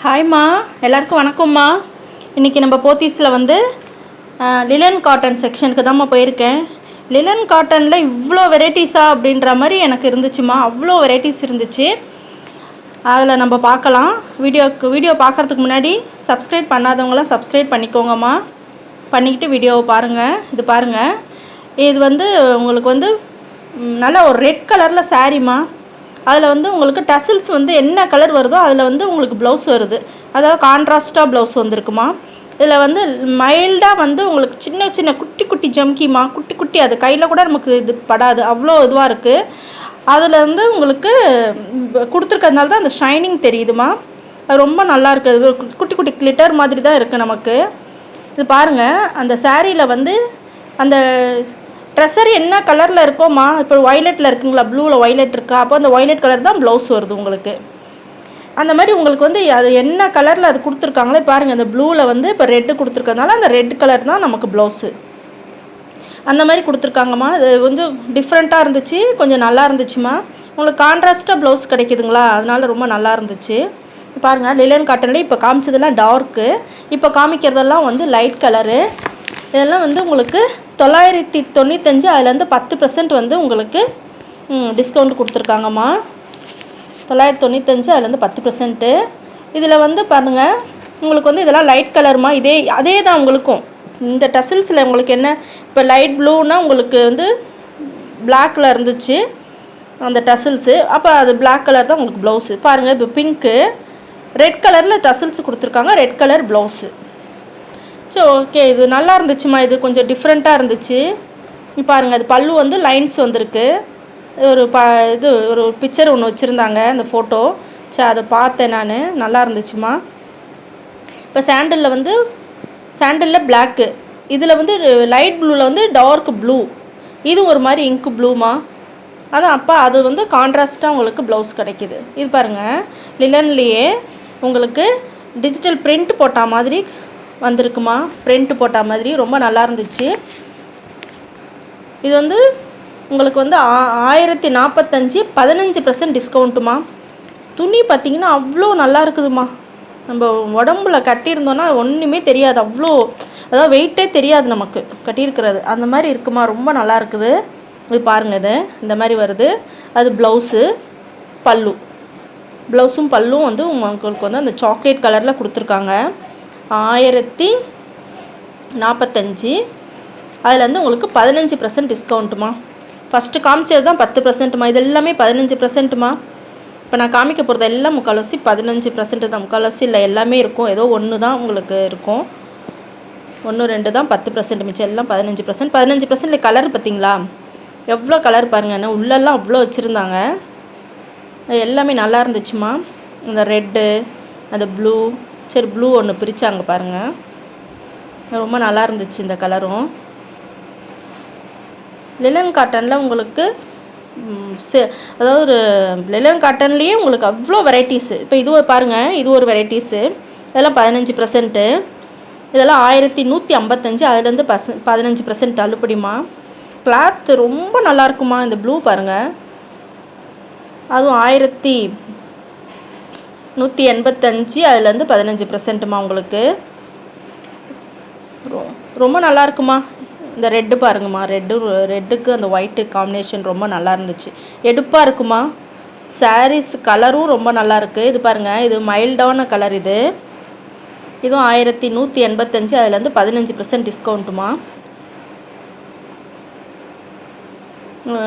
ஹாய்மா, எல்லாருக்கும் வணக்கம்மா. இன்றைக்கி நம்ம போத்தீஸில் வந்து லிலன் காட்டன் செக்ஷனுக்கு தான்மா போயிருக்கேன். லிலன் காட்டனில் இவ்வளோ வெரைட்டிஸா அப்படின்ற மாதிரி எனக்கு இருந்துச்சுமா. அவ்வளோ வெரைட்டிஸ் இருந்துச்சு. அதில் நம்ம பார்க்கலாம். வீடியோ பார்க்குறதுக்கு முன்னாடி சப்ஸ்கிரைப் பண்ணாதவங்களாம் சப்ஸ்கிரைப் பண்ணிக்கோங்கம்மா. பண்ணிக்கிட்டு வீடியோவை பாருங்கள். இது பாருங்கள், இது வந்து உங்களுக்கு வந்து நல்ல ஒரு ரெட் கலரில் சாரீமா. அதில் வந்து உங்களுக்கு டசில்ஸ் வந்து என்ன கலர் வருதோ அதில் வந்து உங்களுக்கு ப்ளவுஸ் வருது. அதாவது கான்ட்ராஸ்ட்டாக ப்ளவுஸ் வந்துருக்குமா. இதில் வந்து மைல்டாக வந்து உங்களுக்கு சின்ன சின்ன குட்டி குட்டி ஜம்கிமா, குட்டி குட்டி, அது கையில் கூட நமக்கு இது படாது, அவ்வளோ இதுவாக இருக்குது. அதில் வந்து உங்களுக்கு கொடுத்துருக்கிறதுனால தான் அந்த ஷைனிங் தெரியுதுமா. அது ரொம்ப நல்லா இருக்குது. குட்டி குட்டி கிளிட்டர் மாதிரி தான் இருக்குது நமக்கு. இது பாருங்கள், அந்த சாரியில் வந்து அந்த ட்ரெஸ்ஸர் என்ன கலரில் இருக்கோம்மா. இப்போ வயலட்டில் இருக்குங்களா, ப்ளூவில் வயலட் இருக்கா, அப்போ அந்த வயலட் கலர் தான் ப்ளவுஸ் வருது உங்களுக்கு. அந்த மாதிரி உங்களுக்கு வந்து அது என்ன கலரில் அது கொடுத்துருக்காங்களே பாருங்கள். அந்த ப்ளூவில் வந்து இப்போ ரெட்டு கொடுத்துருக்கறதுனால அந்த ரெட் கலர் தான் நமக்கு ப்ளவுஸு. அந்த மாதிரி கொடுத்துருக்காங்கம்மா. அது வந்து டிஃப்ரெண்ட்டாக இருந்துச்சு, கொஞ்சம் நல்லா இருந்துச்சுமா. உங்களுக்கு கான்ட்ராஸ்ட்டாக ப்ளவுஸ் கிடைக்குதுங்களா, அதனால ரொம்ப நல்லா இருந்துச்சு. பாருங்கள், லிலன் காட்டன்லேயே இப்போ காமிச்சதெல்லாம் டார்க்கு, இப்போ காமிக்கிறதெல்லாம் வந்து லைட் கலரு. இதெல்லாம் வந்து உங்களுக்கு 995. அதுலேருந்து 10% வந்து உங்களுக்கு டிஸ்கவுண்ட் கொடுத்துருக்காங்கம்மா. 995, அதுலேருந்து 10%. இதில் வந்து பாருங்கள், உங்களுக்கு வந்து இதெல்லாம் லைட் கலருமா. அதே தான் உங்களுக்கும். இந்த டசில்ஸில் உங்களுக்கு என்ன, இப்போ லைட் ப்ளூனா உங்களுக்கு வந்து பிளாக்கில் இருந்துச்சு அந்த டசில்ஸு, அப்போ அது பிளாக் கலர் தான் உங்களுக்கு ப்ளவுஸு. பாருங்கள், இப்போ பிங்க்கு ரெட் கலரில் டசில்ஸ் கொடுத்துருக்காங்க, ரெட் கலர் ப்ளவுஸு. சரி, ஓகே, இது நல்லா இருந்துச்சுமா. இது கொஞ்சம் டிஃப்ரெண்ட்டாக இருந்துச்சு. பாருங்கள், அது பல்லு வந்து லைன்ஸ் வந்திருக்கு. இது ஒரு பிக்சர் ஒன்று வச்சுருந்தாங்க, அந்த ஃபோட்டோ. சரி, அதை பார்த்தேன் நான், நல்லா இருந்துச்சுமா. இப்போ சாண்டலில் பிளாக்கு, இதில் வந்து லைட் ப்ளூவில் வந்து டார்க் ப்ளூ, இது ஒரு மாதிரி இங்கு ப்ளூமா. அதான் அப்போ அது வந்து கான்ட்ராஸ்ட்டாக உங்களுக்கு ப்ளவுஸ் கிடைக்கிது. இது பாருங்கள், லிலன்லேயே உங்களுக்கு டிஜிட்டல் பிரிண்ட் போட்ட மாதிரி வந்திருக்குமா. பிரிண்ட் போட்ட மாதிரி ரொம்ப நல்லா இருந்துச்சு. இது வந்து உங்களுக்கு வந்து 1045, 15% டிஸ்கவுண்ட்டுமா. துணி பார்த்திங்கன்னா அவ்வளோ நல்லா இருக்குதுமா. நம்ம உடம்புல கட்டியிருந்தோன்னா ஒன்றுமே தெரியாது, அவ்வளோ, அதாவது வெயிட்டே தெரியாது நமக்கு கட்டியிருக்கிறது, அந்த மாதிரி இருக்குமா. ரொம்ப நல்லா இருக்குது. இது பாருங்கள், இது இந்த மாதிரி வருது. அது ப்ளவுஸு, பல்லு, ப்ளவுஸும் பல்லும் வந்து உங்களுக்கு வந்து அந்த சாக்லேட் கலரில் கொடுத்துருக்காங்க. 1045, அதில் வந்து உங்களுக்கு 15% டிஸ்கவுண்ட்டுமா. ஃபஸ்ட்டு காமிச்சது தான் 10%மா. இது எல்லாமே 15%மா. இப்போ நான் காமிக்க போகிறது எல்லாம் முக்கால்வாசி 15% தான். முக்கால்வாசி இல்லை, எல்லாமே இருக்கும். ஏதோ ஒன்று தான் உங்களுக்கு இருக்கும், 1-2 தான் 10%, மிச்சம் எல்லாம் 15%. 15% கலர் பார்த்திங்களா, எவ்வளோ கலர் பாருங்கள். உள்ளெல்லாம் அவ்வளோ வச்சுருந்தாங்க. எல்லாமே நல்லா இருந்துச்சுமா. இந்த ரெட்டு, அந்த ப்ளூ, சரி ப்ளூ ஒன்று பிரித்தாங்க பாருங்கள், ரொம்ப நல்லா இருந்துச்சு இந்த கலரும். லிலன் காட்டனில் உங்களுக்கு அதாவது லிலன் காட்டன்லேயே உங்களுக்கு அவ்வளோ வெரைட்டிஸு. இப்போ இது பாருங்கள், இது ஒரு வெரைட்டிஸு. இதெல்லாம் 15%. இதெல்லாம் 1155, அதுலேருந்து 15% தள்ளுபடிமா. கிளாத் ரொம்ப நல்லாயிருக்குமா. இந்த ப்ளூ பாருங்கள், அதுவும் 1185, அதுலேருந்து 15%மா உங்களுக்கு. ரொம்ப நல்லா இருக்குமா. இந்த ரெட்டு பாருங்கம்மா, ரெட்டுக்கு அந்த ஒயிட்டு காம்பினேஷன் ரொம்ப நல்லா இருந்துச்சு, எடுப்பாக இருக்குமா. சாரீஸ் கலரும் ரொம்ப நல்லா இருக்குது. இது பாருங்கள், இது மைல்டான கலர். இதுவும் 1185, அதுலேருந்து 15% டிஸ்கவுண்ட்டுமா.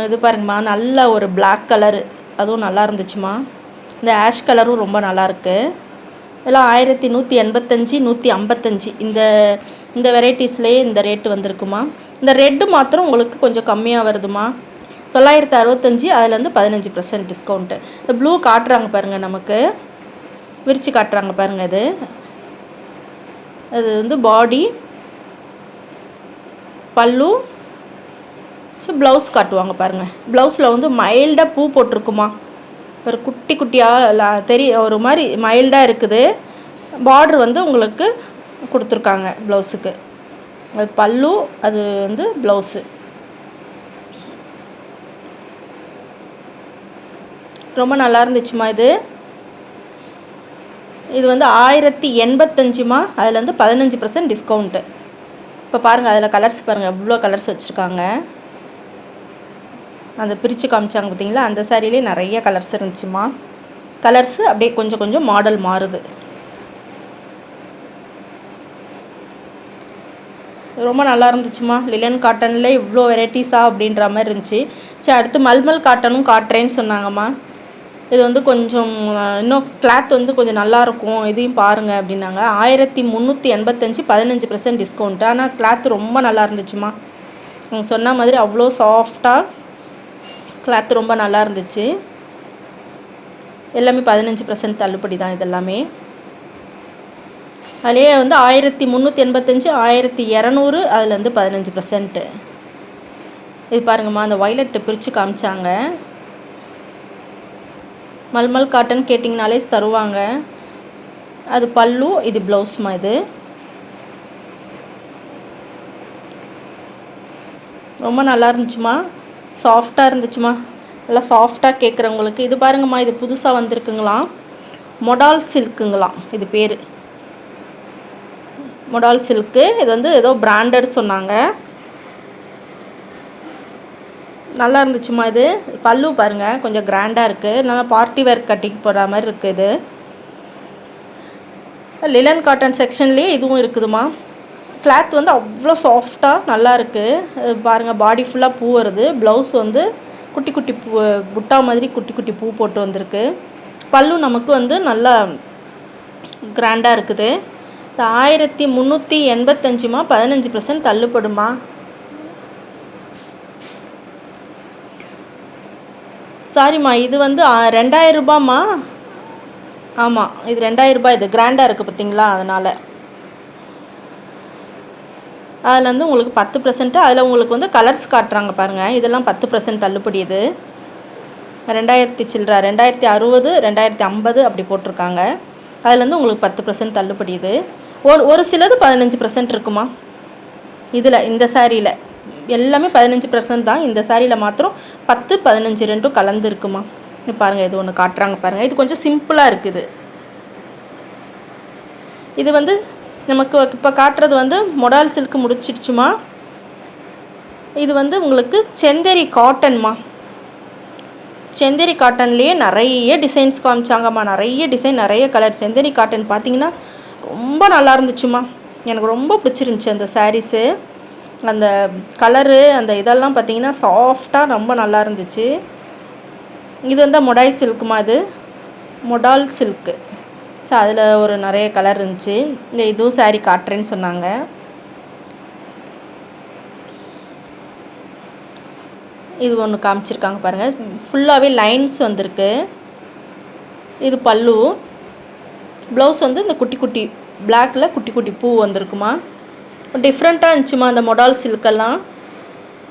இது பாருங்கம்மா, நல்ல ஒரு பிளாக் கலரு, அதுவும் நல்லா இருந்துச்சுமா. இந்த ஆஷ் கலரும் ரொம்ப நல்லாயிருக்கு. எல்லாம் 1185, 155, இந்த வெரைட்டிஸ்லேயே இந்த ரேட்டு வந்திருக்குமா. இந்த ரெட்டு மாத்திரம் உங்களுக்கு கொஞ்சம் கம்மியாக வருதுமா, 965, அதுலேருந்து 15% டிஸ்கவுண்ட்டு. இந்த ப்ளூ காட்டுறாங்க பாருங்கள், நமக்கு விரித்து காட்டுறாங்க பாருங்கள். அது வந்து பாடி, பல்லு, ஸோ ப்ளவுஸ் காட்டுவாங்க பாருங்கள். ப்ளவுஸில் வந்து மைல்டாக பூ போட்டிருக்குமா. ஒரு குட்டி குட்டியாக ஒரு மாதிரி மைல்டாக இருக்குது. பார்ட்ரு வந்து உங்களுக்கு கொடுத்துருக்காங்க ப்ளவுஸுக்கு. அது பல்லு, அது வந்து ப்ளவுஸு. ரொம்ப நல்லா இருந்துச்சுமா. இது இது வந்து 1085மா, அதுலேருந்து 15% டிஸ்கவுண்ட்டு. இப்போ பாருங்கள், அதில் கலர்ஸ் பாருங்கள், எவ்வளோ கலர்ஸ் வச்சுருக்காங்க. அந்த பிரித்து காமிச்சாங்க பார்த்தீங்களா, அந்த சாரிலே நிறைய கலர்ஸ் இருந்துச்சுமா. கலர்ஸு அப்படியே கொஞ்சம் கொஞ்சம் மாடல் மாறுது. ரொம்ப நல்லா இருந்துச்சுமா. லிலன் காட்டனில் இவ்வளோ வெரைட்டிஸா அப்படின்ற மாதிரி இருந்துச்சு. சரி, அடுத்து மல்மல் காட்டனும் காட்டுறேன்னு சொன்னாங்கம்மா. இது வந்து கொஞ்சம் இன்னும் கிளாத் வந்து கொஞ்சம் நல்லாயிருக்கும், இதையும் பாருங்கள் அப்படின்னாங்க. 1385, 15% டிஸ்கவுண்ட்டு. ஆனால் கிளாத் ரொம்ப நல்லா இருந்துச்சுமா. அவங்க சொன்ன மாதிரி அவ்வளோ சாஃப்டாக கிளாத் ரொம்ப நல்லா இருந்துச்சு. எல்லாமே 15% தள்ளுபடி தான் இதெல்லாமே. அதிலே வந்து 1385, 1200, அதுலேருந்து 15%. இது பாருங்கம்மா, அந்த வயலட்டு பிரித்து காமிச்சாங்க. மல்மல் காட்டன் கேட்டிங்கனாலே தருவாங்க. அது பல்லு, இது ப்ளவுஸ்மா. இது ரொம்ப நல்லா இருந்துச்சுமா, சாஃப்டாக இருந்துச்சுமா. நல்லா சாஃப்டாக கேட்குறவங்களுக்கு இது பாருங்கம்மா. இது புதுசாக வந்திருக்குங்களாம், மொடால் சில்க்குங்களாம் இது பேர். மொடால் சில்க்கு. இது வந்து ஏதோ பிராண்டட் சொன்னாங்க. நல்லா இருந்துச்சுமா. இது பல்லு பாருங்கள், கொஞ்சம் கிராண்டாக இருக்குது. நல்லா பார்ட்டி வேர் கட்டிக்கு போடுற மாதிரி இருக்குது. இது லிலன் காட்டன் செக்ஷன்லேயே இதுவும் இருக்குதுமா. கிளாத் வந்து அவ்வளோ சாஃப்டாக நல்லா இருக்குது. பாருங்கள், பாடி ஃபுல்லாக பூ வருது. ப்ளவுஸ் வந்து குட்டி குட்டி பூ, புட்டா மாதிரி குட்டி குட்டி பூ போட்டு வந்திருக்கு. பல்லு நமக்கு வந்து நல்லா கிராண்டாக இருக்குது. 1385மா, 15% தள்ளுபடுமா. சாரிம்மா, இது வந்து 2000 ரூபாம்மா. ஆமாம், இது 2000 ரூபாய். இது கிராண்டாக இருக்குது பார்த்தீங்களா, அதனால். அதில் வந்து உங்களுக்கு 10%. அதில் உங்களுக்கு வந்து கலர்ஸ் காட்டுறாங்க பாருங்கள். இதெல்லாம் 10% தள்ளுபடி. இது 2000 சில்லற, 2060, 2050 அப்படி போட்டிருக்காங்க. அதுலேருந்து உங்களுக்கு 10% தள்ளுபடி. இது ஒரு சிலது 15% இருக்குமா. இதில் இந்த சாரியில் எல்லாமே 15% தான். இந்த சாரியில் மாத்திரம் 10, 15 ரெண்டும் கலந்து இருக்குமா. இது பாருங்கள், இது ஒன்று காட்டுறாங்க பாருங்கள். இது கொஞ்சம் சிம்பிளாக இருக்குது. இது வந்து நமக்கு இப்போ காட்டுறது வந்து மொடால் சில்க்கு முடிச்சிடுச்சுமா. இது வந்து உங்களுக்கு செந்தேரி காட்டன்மா. செந்தேரி காட்டன்லேயே நிறைய டிசைன்ஸ் காமிச்சாங்கம்மா. நிறைய டிசைன், நிறைய கலர். செந்தேரி காட்டன் பார்த்தீங்கன்னா ரொம்ப நல்லா இருந்துச்சுமா. எனக்கு ரொம்ப பிடிச்சிருந்துச்சி அந்த சாரீஸு. அந்த கலரு, அந்த இதெல்லாம் பார்த்திங்கன்னா சாஃப்டாக ரொம்ப நல்லா இருந்துச்சு. இது வந்து மொடாய் சில்க்குமா. இது மொடால் சில்க்கு. ஸோ அதில் ஒரு நிறைய கலர் இருந்துச்சு. இந்த இதுவும் சாரீ காட்டுறேன்னு சொன்னாங்க. இது ஒன்று காமிச்சிருக்காங்க பாருங்கள். ஃபுல்லாகவே லைன்ஸ் வந்திருக்கு. இது பல்லு. ப்ளவுஸ் வந்து இந்த குட்டி குட்டி பிளாக்கில் குட்டி குட்டி பூ வந்திருக்குமா. டிஃப்ரெண்ட்டாக இருந்துச்சுமா அந்த மொடால் சில்கெல்லாம்.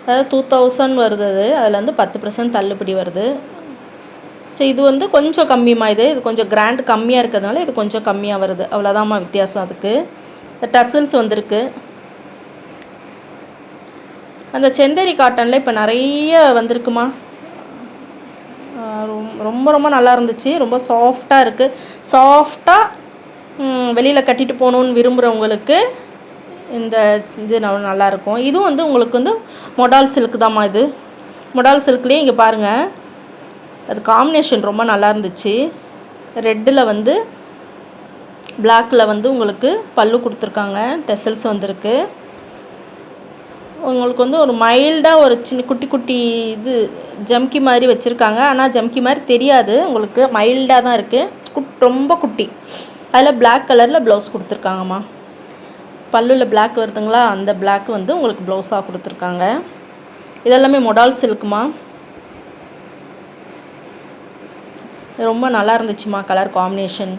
அதாவது 2000 வருது. அது அதில் வந்து 10% தள்ளுபடி வருது. சரி, இது வந்து கொஞ்சம் கம்மியமாக. இது கொஞ்சம் கிராண்ட் கம்மியாக இருக்கிறதுனால இது கொஞ்சம் கம்மியாக வருது. அவ்வளோதாம்மா வித்தியாசம். அதுக்கு டசல்ஸ் வந்திருக்கு. அந்த செந்தேரி காட்டனில் இப்போ நிறைய வந்திருக்குமா. ரொம்ப ரொம்ப நல்லா இருந்துச்சு. ரொம்ப சாஃப்டாக இருக்குது. சாஃப்டாக வெளியில் கட்டிட்டு போகணுன்னு விரும்புகிறவங்களுக்கு இந்த இது நல்லாயிருக்கும். இதுவும் வந்து உங்களுக்கு வந்து மொடால் சில்க்கு தாம்மா. இது மொடால் சில்க்லேயே இங்கே பாருங்கள், அது காம்பினேஷன் ரொம்ப நல்லா இருந்துச்சு. ரெட்டில் வந்து பிளாக்கில் வந்து உங்களுக்கு பல்லு கொடுத்துருக்காங்க. டெசல்ஸ் வந்திருக்கு. உங்களுக்கு வந்து ஒரு மைல்டாக ஒரு சின்ன குட்டி குட்டி இது ஜம்கி மாதிரி வச்சுருக்காங்க. ஆனால் ஜம்கி மாதிரி தெரியாது உங்களுக்கு, மைல்டாக தான் இருக்குது. ரொம்ப குட்டி. அதில் பிளாக் கலரில் ப்ளவுஸ் கொடுத்துருக்காங்கம்மா. பல்லுவில் பிளாக் வருதுங்களா, அந்த பிளாக் வந்து உங்களுக்கு ப்ளவுஸாக கொடுத்துருக்காங்க. இதெல்லாமே மொடால் சில்க்குமா. ரொம்ப நல்லா இருந்துச்சுமா கலர் காம்பினேஷன்.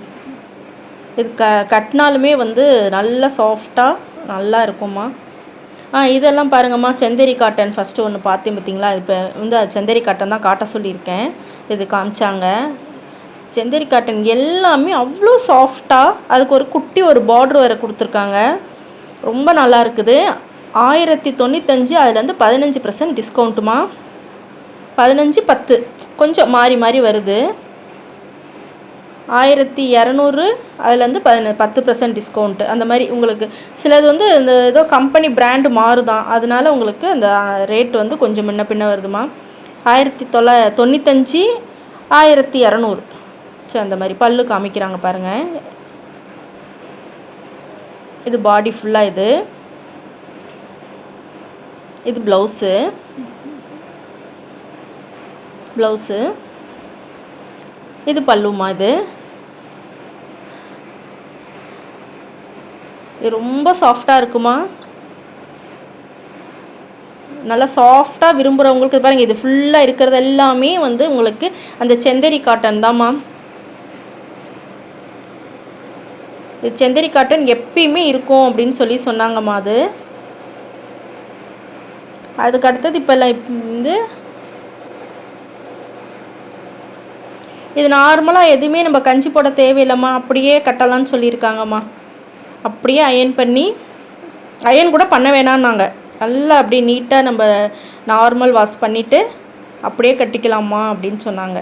இது கட்டினாலுமே வந்து நல்லா சாஃப்டாக நல்லா இருக்கும்மா. இதெல்லாம் பாருங்கம்மா, செந்தேரி காட்டன். ஃபஸ்ட்டு ஒன்று பார்த்தேன் பார்த்தீங்களா, இப்போ வந்து செந்தேரி காட்டன் தான் காட்ட சொல்லியிருக்கேன். இது காமிச்சாங்க. செந்தேரி காட்டன் எல்லாமே அவ்வளோ சாஃப்டாக, அதுக்கு ஒரு குட்டி ஒரு பார்டர் வேறு கொடுத்துருக்காங்க. ரொம்ப நல்லா இருக்குது. 1095, அதுலேருந்து 15% 1200, அதுலேருந்து 10% டிஸ்கவுண்ட்டு அந்த மாதிரி உங்களுக்கு. சிலது வந்து இந்த ஏதோ கம்பெனி பிராண்டு மாறுதான், அதனால உங்களுக்கு அந்த ரேட் வந்து கொஞ்சம் முன்ன பின்ன வருதுமா. 1995, 1200. சரி, அந்த மாதிரி பல்லு காமிக்கிறாங்க பாருங்கள். இது பாடி ஃபுல்லாக. இது ப்ளவுஸு. இது பல்லுமா. இது ரொம்ப சாஃப்டாக இருக்குமா, நல்லா சாஃப்டாக விரும்புகிறவங்களுக்கு பாருங்கள். இது ஃபுல்லாக இருக்கிறது எல்லாமே வந்து உங்களுக்கு அந்த செந்தேரி காட்டன் தான்மா. இது செந்தேரி காட்டன் எப்பயுமே இருக்கும் அப்படின்னு சொன்னாங்கம்மா. அதுக்கு அடுத்தது இப்போல்லாம் வந்து இது நார்மலாக எதுவுமே நம்ம கஞ்சி போட தேவையில்லைம்மா, அப்படியே கட்டலான்னு சொல்லியிருக்காங்கம்மா. அப்படியே அயன் கூட பண்ண வேணான்னாங்க. நல்லா அப்படியே நீட்டாக நம்ம நார்மல் வாஷ் பண்ணிவிட்டு அப்படியே கட்டிக்கலாமா அப்படின்னு சொன்னாங்க.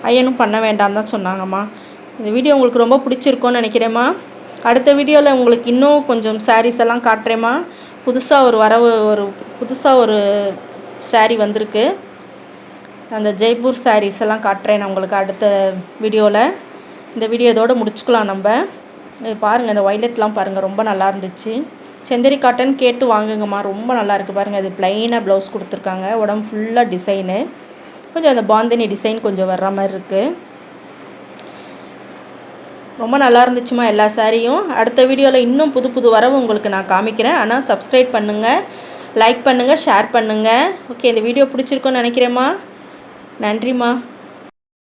அயனும் பண்ண வேண்டாம் தான் சொன்னாங்கம்மா. இந்த வீடியோ உங்களுக்கு ரொம்ப பிடிச்சிருக்கோன்னு நினைக்கிறேம்மா. அடுத்த வீடியோவில் உங்களுக்கு இன்னும் கொஞ்சம் சாரீஸ் எல்லாம் காட்டுறேம்மா. புதுசாக ஒரு சாரீ வந்திருக்கு. அந்த ஜெய்ப்பூர் சாரீஸ் எல்லாம் காட்டுறேன் நான் உங்களுக்கு அடுத்த வீடியோவில். இந்த வீடியோ இதோடு முடிச்சுக்கலாம் நம்ம. பாருங்கள், இந்த வைலட்லாம் பாருங்கள், ரொம்ப நல்லா இருந்துச்சு. செந்தேரி காட்டன் கேட்டு வாங்குங்கம்மா, ரொம்ப நல்லா இருக்குது பாருங்கள். அது ப்ளைனாக ப்ளவுஸ் கொடுத்துருக்காங்க, உடம்பு ஃபுல்லாக டிசைனு, கொஞ்சம் அந்த பாந்தினி டிசைன் கொஞ்சம் வர்ற மாதிரி இருக்குது. ரொம்ப நல்லா இருந்துச்சுமா எல்லா சாரியும். அடுத்த வீடியோவில் இன்னும் புது வரவு உங்களுக்கு நான் காமிக்கிறேன். ஆனால் சப்ஸ்கிரைப் பண்ணுங்கள், லைக் பண்ணுங்கள், ஷேர் பண்ணுங்கள். ஓகே, இந்த வீடியோ பிடிச்சிருக்கோன்னு நினைக்கிறேம்மா. நன்றிம்மா.